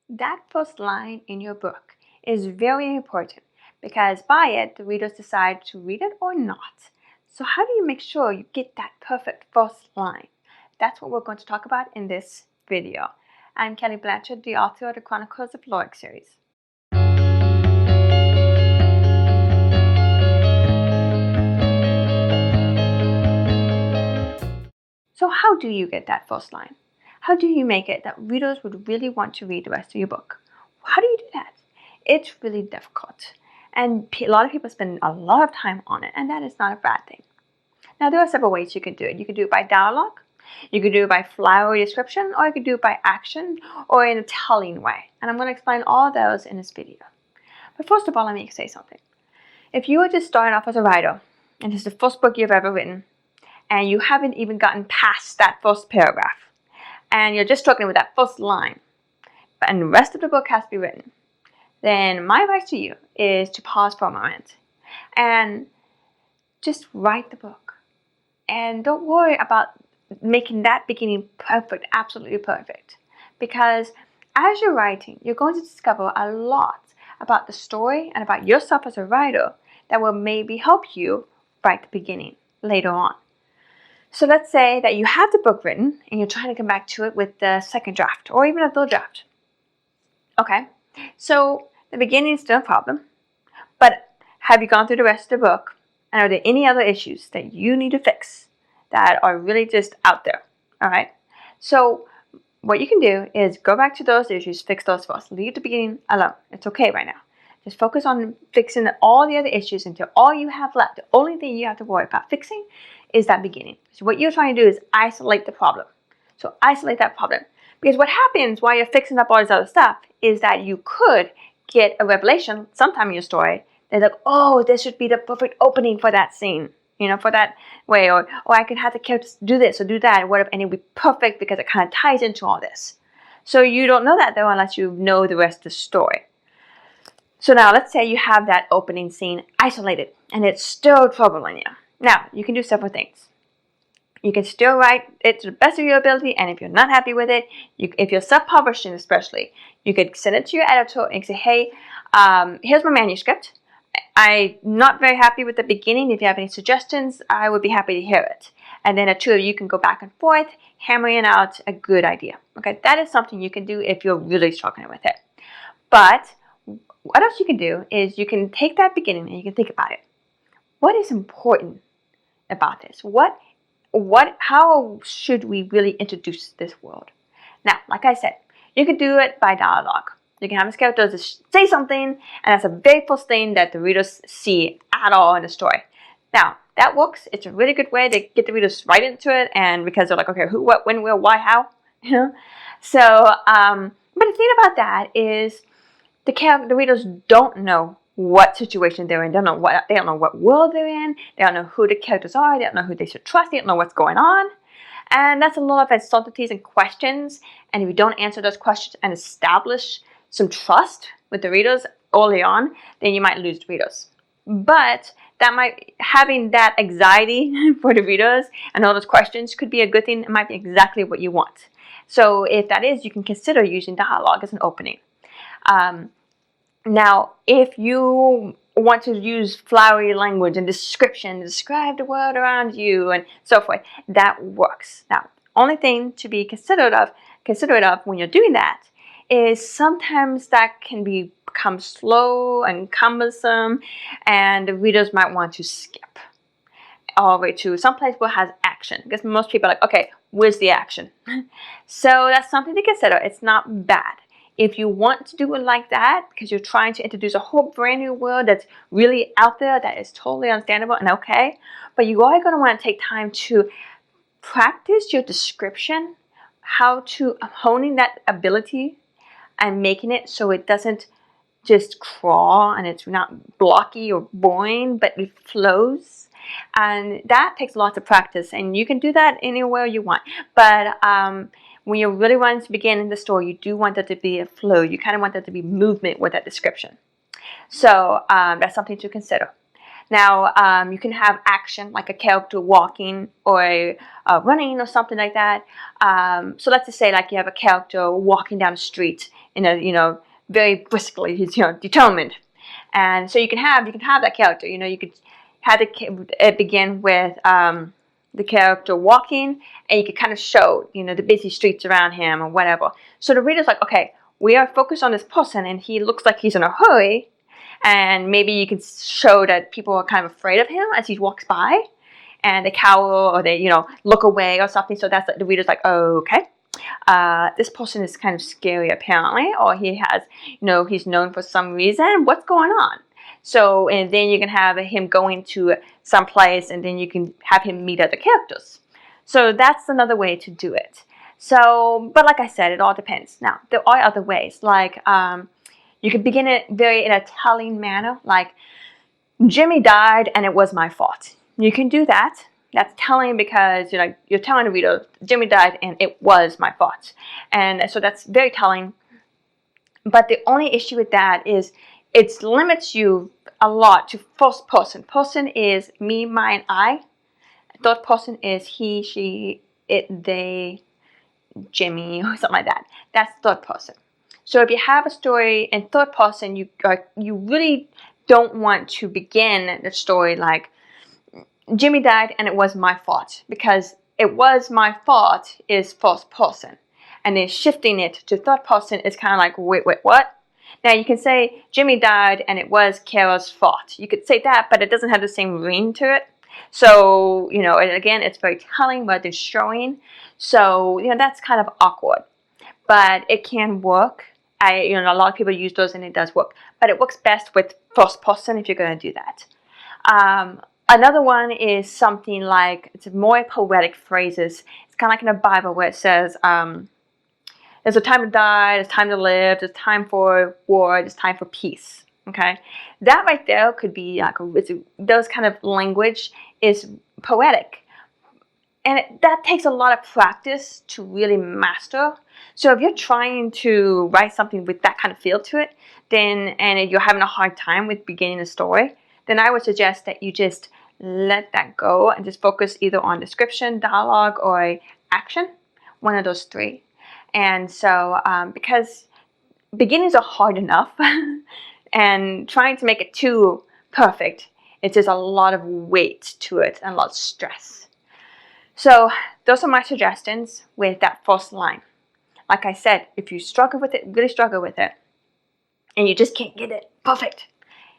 That first line in your book is very important because by it, the readers decide to read it or not. So how do you make sure you get that perfect first line? That's what we're going to talk about in this video. I'm Kelly Blanchard, the author of the Chronicles of Loic series. So how do you get that first line? How do you make it that readers would really want to read the rest of your book? How do you do that? It's really difficult. And a lot of people spend a lot of time on it, and that is not a bad thing. Now, there are several ways you can do it. You can do it by dialogue, you can do it by flowery description, or you can do it by action, or in a telling way. And I'm going to explain all those in this video. But first of all, let me say something. If you are just starting off as a writer, and this is the first book you've ever written, and you haven't even gotten past that first paragraph, and you're just struggling with that first line, and the rest of the book has to be written, then my advice to you is to pause for a moment and just write the book. And don't worry about making that beginning perfect, absolutely perfect. Because as you're writing, you're going to discover a lot about the story and about yourself as a writer that will maybe help you write the beginning later on. So let's say that you have the book written and you're trying to come back to it with the second draft or even a third draft. Okay, so the beginning is still a problem, but have you gone through the rest of the book, and are there any other issues that you need to fix that are really just out there? All right, so what you can do is go back to those issues, fix those first. Leave the beginning alone. It's okay right now. Just focus on fixing all the other issues until all you have left, the only thing you have to worry about fixing is that beginning. So what you're trying to do is isolate the problem. So isolate that problem. Because what happens while you're fixing up all this other stuff is that you could get a revelation sometime in your story. They're like, oh, this should be the perfect opening for that scene, for that way. Or I could have the characters do this or do that, and it'll be perfect because it kind of ties into all this. So you don't know that though unless you know the rest of the story. So now let's say you have that opening scene isolated and it's still troubling you. Now, you can do several things. You can still write it to the best of your ability, and if you're not happy with it, if you're self-publishing especially, you could send it to your editor and say, hey, here's my manuscript. I'm not very happy with the beginning. If you have any suggestions, I would be happy to hear it. And then the two of you can go back and forth, hammering out a good idea. Okay, that is something you can do if you're really struggling with it. But what else you can do is you can take that beginning and you can think about it. What is important about this? How should we really introduce this world? Now, like I said, you could do it by dialogue. You can have this character just say something, and that's the very first thing that the readers see at all in the story. Now, that works. It's a really good way to get the readers right into it, and because they're like, okay, who, what, when, where, why, how, So, but the thing about that is the readers don't know what situation they're in. They don't know what world they're in. They don't know who the characters are. They don't know who they should trust. They don't know what's going on. And that's a lot of uncertainties and questions. And if you don't answer those questions and establish some trust with the readers early on, then you might lose the readers. But having that anxiety for the readers and all those questions could be a good thing. It might be exactly what you want. So if that is, you can consider using dialogue as an opening. Now, if you want to use flowery language and description to describe the world around you and so forth, that works. Now, only thing to be considerate of when you're doing that is sometimes that can become slow and cumbersome, and the readers might want to skip all the way to someplace where it has action, because most people are like, okay, where's the action? So that's something to consider. It's not bad. If you want to do it like that, because you're trying to introduce a whole brand new world that's really out there, that is totally understandable and okay, but you are going to want to take time to practice your description, how to honing that ability and making it so it doesn't just crawl and it's not blocky or boring, but it flows. And that takes lots of practice, and you can do that anywhere you want. But when you really want to begin in the story, you do want there to be a flow. You kind of want there to be movement with that description. So that's something to consider. Now, you can have action like a character walking or running or something like that. So let's just say like you have a character walking down the street in a very briskly. He's determined, and so you can have that character. You could have it begin with the character walking, and you could kind of show the busy streets around him or whatever. So the reader's like, okay, we are focused on this person, and he looks like he's in a hurry. And maybe you can show that people are kind of afraid of him as he walks by, and they cower or they look away or something. So that's the reader's like, oh, okay, this person is kind of scary apparently, or he has, he's known for some reason. What's going on? So, and then you can have him going to some place, and then you can have him meet other characters. So that's another way to do it. So, but like I said, it all depends. Now, there are other ways, like you can begin it in a telling manner, like Jimmy died and it was my fault. You can do that. That's telling because you're telling the reader Jimmy died and it was my fault, and so that's very telling. But the only issue with that is it limits you a lot to first person. Person is me, mine, I. Third person is he, she, it, they, Jimmy, or something like that. That's third person. So if you have a story in third person, you really don't want to begin the story like Jimmy died and it was my fault, because it was my fault is first person, and then shifting it to third person is kind of like wait, what? Now you can say Jimmy died and it was Kara's fault. You could say that, but it doesn't have the same ring to it. So and again, it's very telling, but it's showing. So that's kind of awkward, but it can work. A lot of people use those and it does work, but it works best with first person if you're going to do that. Another one is something like, it's more poetic phrases. It's kind of like in the Bible where it says, there's a time to die, there's time to live, there's time for war, there's time for peace. Okay, that right there could be like those kind of language is poetic. And that takes a lot of practice to really master. So if you're trying to write something with that kind of feel to it, and you're having a hard time with beginning a story, then I would suggest that you just let that go and just focus either on description, dialogue, or action, one of those three. And so because beginnings are hard enough, and trying to make it too perfect, it's just a lot of weight to it and a lot of stress. So those are my suggestions with that first line. Like I said, if you struggle with it, really struggle with it, and you just can't get it perfect,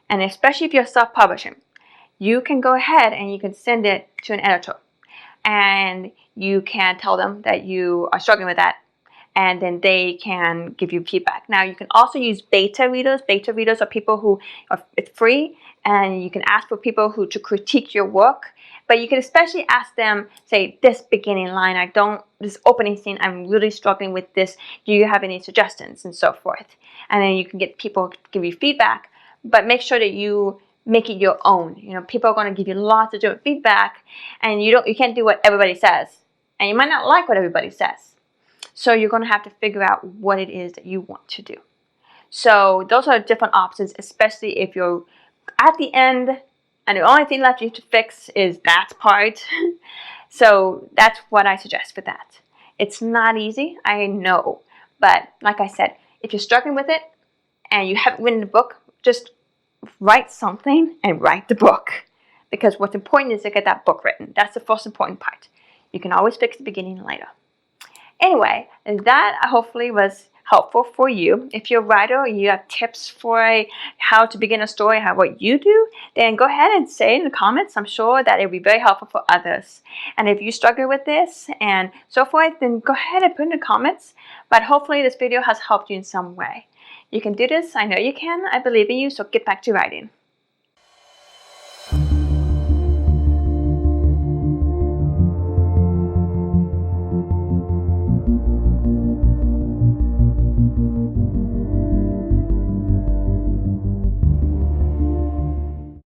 and especially if you're self-publishing, you can go ahead and you can send it to an editor, and you can tell them that you are struggling with that, and then they can give you feedback. Now, you can also use beta readers. Beta readers are people who it's free, and you can ask for people to critique your work. But you can especially ask them, say, this beginning line, this opening scene, I'm really struggling with this. Do you have any suggestions? And so forth. And then you can get people to give you feedback, but make sure that you make it your own. People are going to give you lots of different feedback, and you can't do what everybody says. And you might not like what everybody says. So you're going to have to figure out what it is that you want to do. So those are different options, especially if you're at the end and the only thing left you to fix is that part. So that's what I suggest for that. It's not easy, I know. But like I said, if you're struggling with it and you haven't written the book, just write something and write the book. Because what's important is to get that book written. That's the first important part. You can always fix the beginning later. Anyway, that hopefully was helpful for you. If you're a writer or you have tips for how to begin a story, what you do, then go ahead and say in the comments. I'm sure that it will be very helpful for others. And if you struggle with this and so forth, then go ahead and put in the comments. But hopefully this video has helped you in some way. You can do this. I know you can. I believe in you. So get back to writing.